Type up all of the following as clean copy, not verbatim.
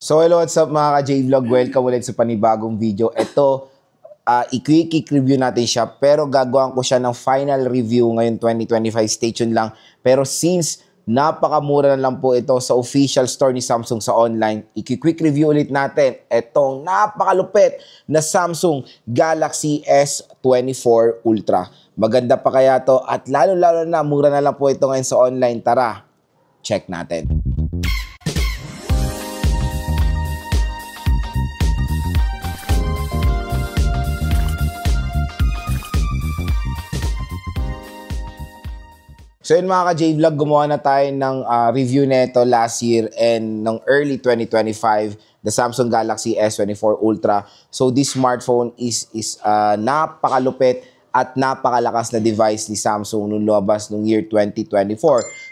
So hello, what's up mga ka-J-Vlog? Welcome ulit sa panibagong video. Ito, i-quick review natin siya pero gagawin ko siya ng final review ngayon 2025. Stay tuned lang. Pero since napakamura na lang po ito sa official store ni Samsung sa online, i-quick review ulit natin itong napakalupit na Samsung Galaxy S24 Ultra. Maganda pa kaya to at lalo-lalo na mura na lang po ito ngayon sa online. Tara, check natin. So yun mga ka-J-Vlog, gumawa na tayo ng review nito last year and ng early 2025, the Samsung Galaxy S24 Ultra. So this smartphone is napakalupit at napakalakas na device ni Samsung nung lumabas nung year 2024.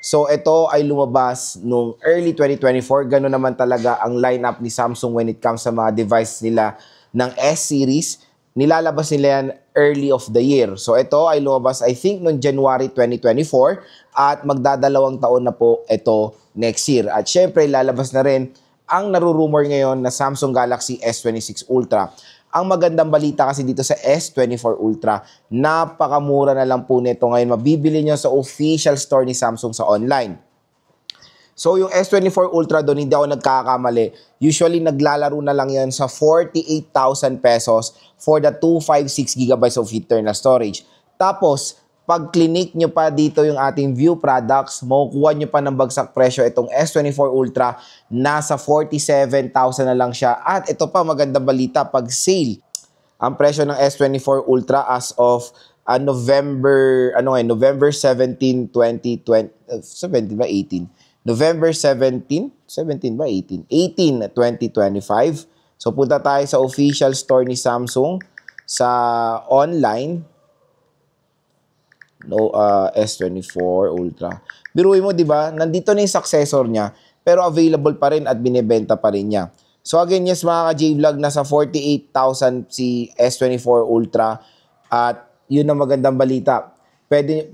So ito ay lumabas nung early 2024. Ganun naman talaga ang lineup ni Samsung when it comes sa mga device nila ng S-series. Nilalabas nila yan early of the year. So ito ay lumabas I think noong January 2024 at magdadalawang taon na po ito next year. At syempre lalabas na rin ang narurumor ngayon na Samsung Galaxy S26 Ultra. Ang magandang balita kasi dito sa S24 Ultra, napakamura na lang po nito ngayon. Mabibili nyo sa official store ni Samsung sa online. So yung S24 Ultra doon, hindi ako nagkakamali. Usually naglalaro na lang yan sa 48,000 pesos for the 256GB of internal storage. Tapos, pag clinic nyo pa dito yung ating view products, makukuha nyo pa ng bagsak presyo itong S24 Ultra, nasa 47,000 na lang siya. At ito pa, magandang balita, pag sale, ang presyo ng S24 Ultra as of November 17, 2020, 17 ba 18? November 17 ba 18? 18, 2025. So punta tayo sa official store ni Samsung sa online. S24 Ultra. Biruin mo, 'di ba? Nandito na 'yung successor niya, pero available pa rin at binebenta pa rin niya. So again, yes mga ka-J-Vlog, nasa 48,000 si S24 Ultra at 'yun ang magandang balita. Pwede,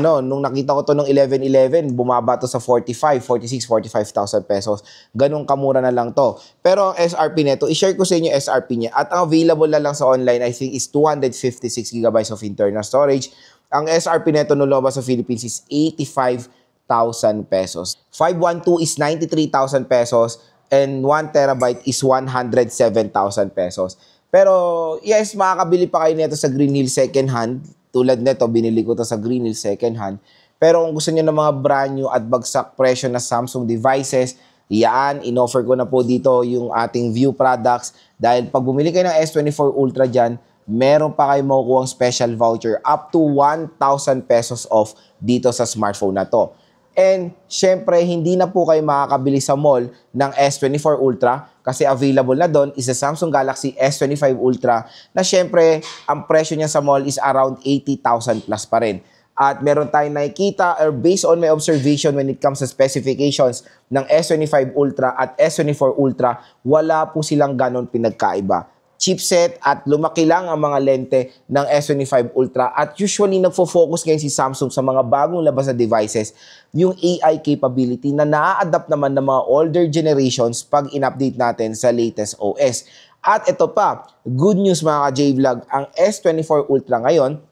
nung nakita ko to nung 11/11, bumaba to sa 45,000 pesos. Ganun kamura na lang to. Pero ang SRP nito, i-share ko sa inyo SRP niya. At ang available na lang sa online, I think, is 256GB of internal storage. Ang SRP nito nung lumabas sa Philippines is 85,000 pesos. 512 is 93,000 pesos and 1TB is 107,000 pesos. Pero, yes, makakabili pa kayo nito sa Green Hill second hand. Tulad nito, binili ko to sa Green Hill second hand. Pero kung gusto niyo ng mga brand new at bagsak presyo na Samsung devices, yan, in-offer ko na po dito yung ating view products. Dahil pag bumili kayo ng S24 Ultra dyan, meron pa kayo makukuha special voucher up to 1,000 pesos off dito sa smartphone na to. And syempre, hindi na po kayo makakabili sa mall ng S24 Ultra kasi available na doon is the Samsung Galaxy S25 Ultra na syempre, ang presyo niya sa mall is around 80,000 plus pa rin. At meron tayong nakikita or based on my observation when it comes to specifications ng S25 Ultra at S24 Ultra, wala po silang ganon pinagkaiba. Chipset at lumaki lang ang mga lente ng S25 Ultra at usually nagfo-focus ngayon si Samsung sa mga bagong labas na devices yung AI capability na na-adapt naman ng mga older generations pag in-update natin sa latest OS. At ito pa, good news mga ka-J-Vlog, ang S24 Ultra ngayon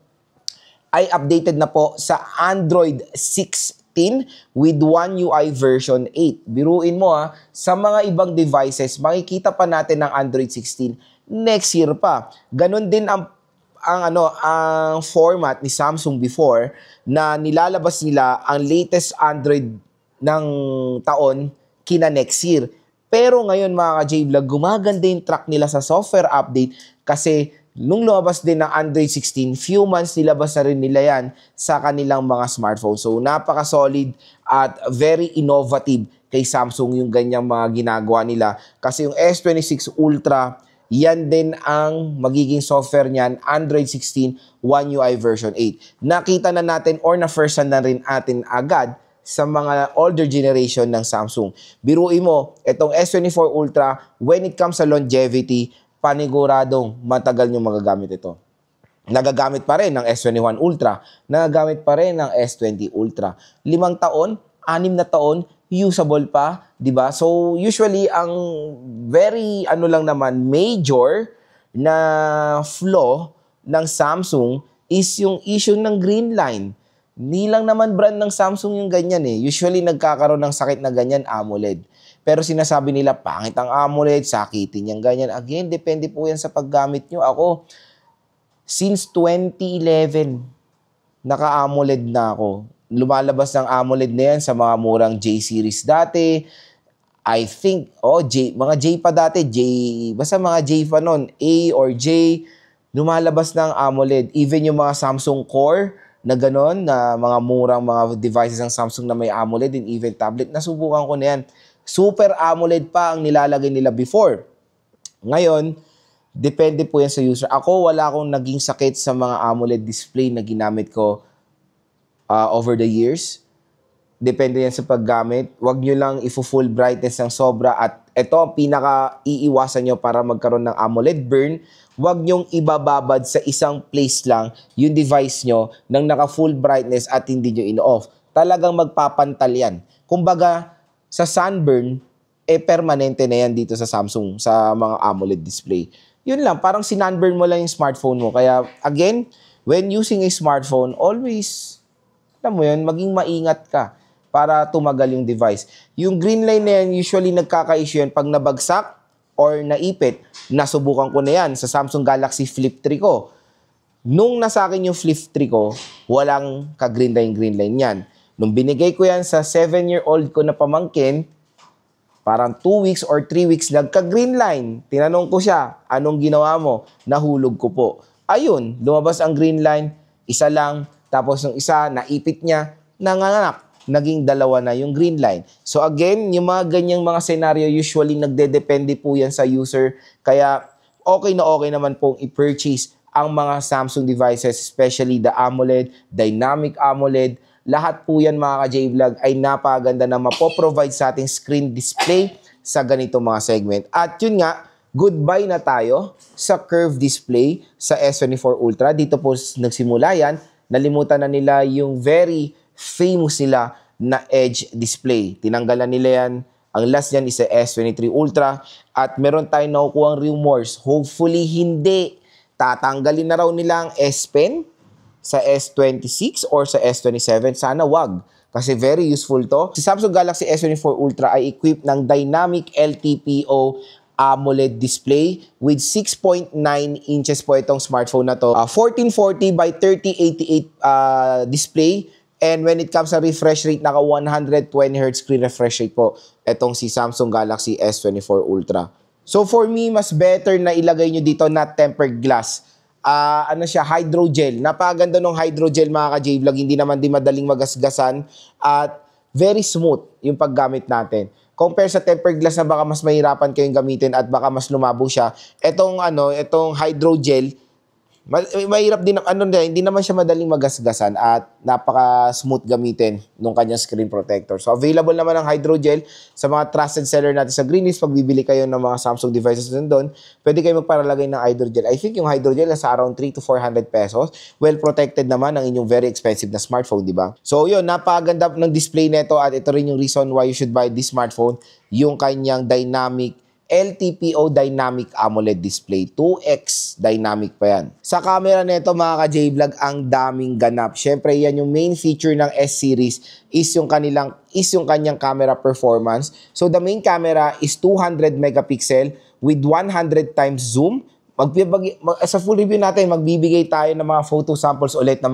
ay updated na po sa Android 16 with One UI version 8. Biruin mo sa mga ibang devices, makikita pa natin ng Android 16 next year pa. Ganon din ang format ni Samsung before na nilalabas nila ang latest Android ng taon kina next year. Pero ngayon mga ka-J-Vlog, gumaganda yung track nila sa software update kasi nung lumabas din ng Android 16, few months nilabas na rin nila yan sa kanilang mga smartphone. So napaka-solid at very innovative kay Samsung yung ganyang mga ginagawa nila. Kasi yung S26 Ultra, yan din ang magiging software niyan, Android 16 One UI version 8. Nakita na natin or na-first hand na rin atin agad sa mga older generation ng Samsung. Biruin mo, itong S24 Ultra, when it comes sa longevity, paniguradong matagal nyo magagamit ito. Nagagamit pa rin ng S21 Ultra, nagagamit pa rin ng S20 Ultra. 5 taon, 6 na taon, usable pa, 'di ba? So usually ang very lang naman major na flaw ng Samsung is yung issue ng green line. Hindi lang naman brand ng Samsung yung ganyan eh. Usually nagkakaroon ng sakit na ganyan AMOLED. Pero sinasabi nila pangit ang AMOLED, sakitin yung ganyan. Again, depende po yan sa paggamit nyo. Ako, since 2011, naka-AMOLED na ako. Lumalabas ng AMOLED na yan sa mga murang J-series dati. I think, mga J pa dati, basta mga J pa nun, A or J, lumalabas ng AMOLED. Even yung mga Samsung Core na gano'n, na mga murang mga devices ng Samsung na may AMOLED and even tablet, nasubukan ko na yan. Super AMOLED pa ang nilalagay nila before. Ngayon, depende po yan sa user. Ako, wala akong naging sakit sa mga AMOLED display na ginamit ko over the years. Depende yan sa paggamit. Huwag nyo lang i-full brightness ng sobra. At ito ang pinaka-iiwasan nyo para magkaroon ng AMOLED burn. Huwag nyong ibababad sa isang place lang yung device nyo nang naka-full brightness at hindi nyo in-off. Talagang magpapantal yan. Kumbaga, sa sunburn, permanente na yan dito sa Samsung, sa mga AMOLED display. Yun lang, parang sinunburn mo lang yung smartphone mo. Kaya, again, when using a smartphone, always, alam mo yun, maging maingat ka para tumagal yung device. Yung green line na yan, usually nagkaka-issue yan pag nabagsak or naipit. Nasubukan ko na yan sa Samsung Galaxy Flip 3 ko. Nung nasa akin yung Flip 3 ko, walang ka-green line yan. Nung binigay ko yan sa 7-year-old ko na pamangkin, parang 2 weeks or 3 weeks nagka-green line. Tinanong ko siya, anong ginawa mo? Nahulog ko po. Ayun, lumabas ang green line, isa lang, tapos yung isa, naipit niya, nanganak. Naging 2 na yung green line. So again, yung mga ganyang mga scenario, usually nagdedepende po yan sa user. Kaya okay naman pong i-purchase ang mga Samsung devices, especially the AMOLED, Dynamic AMOLED. Lahat po yan mga ka-J-Vlog ay napaganda na mapoprovide sa ating screen display sa ganito mga segment. At yun nga, goodbye na tayo sa curved display sa S24 Ultra. Dito po nagsimula yan. Nalimutan na nila yung very famous nila na edge display. Tinanggalan nila yan. Ang last yan is sa S23 Ultra. At meron tayong nakukuhang rumors. Hopefully hindi. Tatanggalin na raw nila ang S Pen sa S26 or sa S27. Sana wag. Kasi very useful to. Si Samsung Galaxy S24 Ultra ay equipped ng Dynamic LTPO AMOLED display with 6.9 inches po itong smartphone na to. 1440 by 3088 display. And when it comes sa refresh rate, naka 120 Hz screen refresh rate po itong si Samsung Galaxy S24 Ultra. So for me, mas better na ilagay nyo dito na tempered glass. Hydrogel. Napakaganda ng hydrogel mga ka-J-Vlog. Hindi naman din madaling magasgasan. At very smooth yung paggamit natin. Compare sa tempered glass na baka mas mahirapan kayong gamitin at baka mas lumabo siya. Itong hydrogel, mahirap din, hindi naman siya madaling magasgasan at napaka-smooth gamitin nung kanyang screen protector. So, available naman ang hydrogel sa mga trusted seller natin sa Greenlist. Pag bibili kayo ng mga Samsung devices doon, pwede kayo magparalagay ng hydrogel. I think yung hydrogel nasa around 300 to 400 pesos. Well protected naman ang inyong very expensive na smartphone, di ba? So, yun, napakaganda ng display nito at ito rin yung reason why you should buy this smartphone, yung kanyang dynamic LTPO Dynamic AMOLED display. 2x dynamic pa yan. Sa camera nito mga ka-J-Vlog, ang daming ganap. Syempre yan yung main feature ng S-series is yung kanyang camera performance. So the main camera is 200 megapixel with 100 times zoom. Sa full review natin, magbibigay tayo ng mga photo samples ulit ng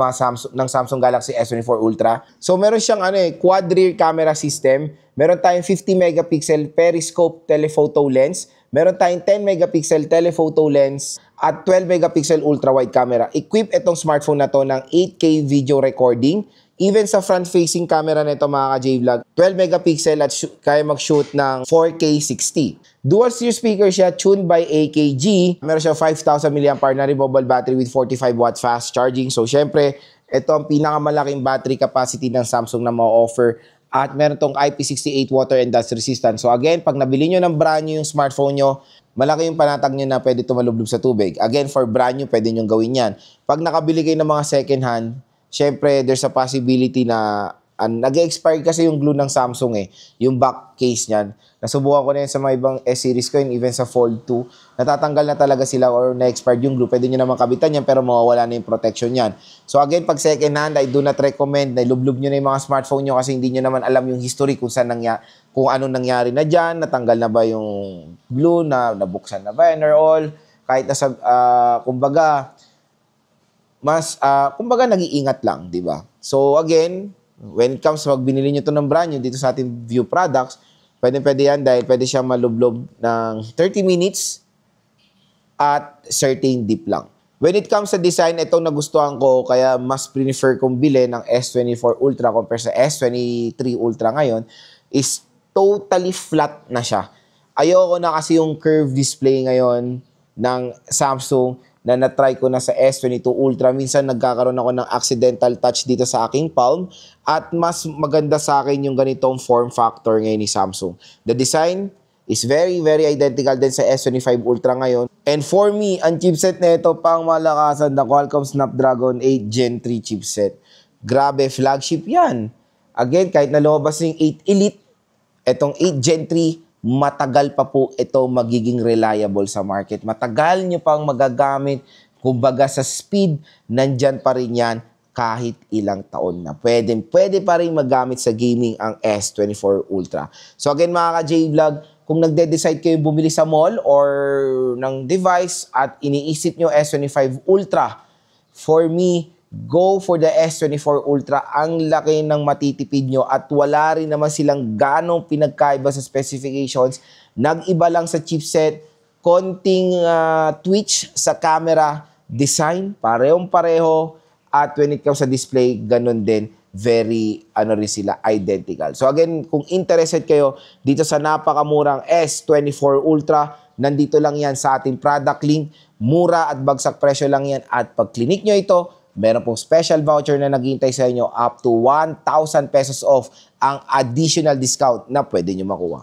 Samsung Galaxy S24 Ultra. So meron siyang quad rear camera system. Meron tayong 50 megapixel periscope telephoto lens. Meron tayong 10 megapixel telephoto lens at 12 megapixel ultra-wide camera. Equip itong smartphone na to ng 8K video recording. Even sa front-facing camera nito mga ka-J-Vlog, 12 megapixel at kaya mag-shoot ng 4K 60. Dual steer speaker siya, tuned by AKG. Meron siya 5,000 mAh na removable battery with 45 watt fast charging. So, syempre, ito ang pinakamalaking battery capacity ng Samsung na ma-offer. At meron tong IP68 water and dust resistant. So, again, pag nabili nyo ng brand new yung smartphone nyo, malaki yung panatag nyo na pwede tumalublob sa tubig. Again, for brand new, pwede nyo gawin yan. Pag nakabili kayo ng mga second hand, syempre, there's a possibility na nag-expire kasi yung glue ng Samsung yung back case niyan. Nasubukan ko na yan sa mga ibang S-series ko, even sa Fold 2. Natatanggal na talaga sila or na-expired yung glue. Pwede nyo naman kabitan yan pero mawawala na yung protection yan. So again, pag second hand, I do not recommend na ilublob nyo na yung mga smartphone nyo kasi hindi nyo naman alam yung history kung anong nangyari na dyan, natanggal na ba yung glue, nabuksan na ba yan or all. Kahit nasa, kumbaga nag-iingat lang, di ba? So again, when it comes to binili nyo to ng brand new dito sa ating View products, pwede yan dahil pwede siya malublob ng 30 minutes at certain deep lang. When it comes sa design, itong nagustuhan ko, kaya mas prefer kong bilhin ng S24 Ultra compare sa S23 Ultra ngayon, is totally flat na siya. Ayoko na kasi yung curved display ngayon ng Samsung na na-try ko na sa S22 Ultra. Minsan nagkakaroon ako ng accidental touch dito sa aking palm at mas maganda sa akin yung ganitong form factor ngayon ni Samsung. The design is very, very identical din sa S25 Ultra ngayon. And for me, ang chipset na ito pang malakasan na Qualcomm Snapdragon 8 Gen 3 chipset. Grabe, flagship yan. Again, kahit na lumabas yung 8 Elite, itong 8 Gen 3, matagal pa po ito magiging reliable sa market. Matagal nyo pang magagamit. Kumbaga sa speed, nandyan pa rin yan kahit ilang taon na. Pwede pa rin magamit sa gaming ang S24 Ultra. So again mga ka-J-Vlog, kung nagde-decide kayo bumili sa mall or ng device at iniisip nyo S25 Ultra, for me, go for the S24 Ultra. Ang laki ng matitipid nyo at wala rin naman silang ganong pinagkaiba sa specifications. Nag-iba lang sa chipset, konting twitch sa camera, design, parehong-pareho. At when it comes sa display, ganun din. Very, rin sila, identical. So again, kung interested kayo dito sa napakamurang S24 Ultra, nandito lang yan sa ating product link. Mura at bagsak presyo lang yan. At pag clinic nyo ito, meron pong special voucher na naghihintay sa inyo up to 1,000 pesos off ang additional discount na pwede nyo makuha.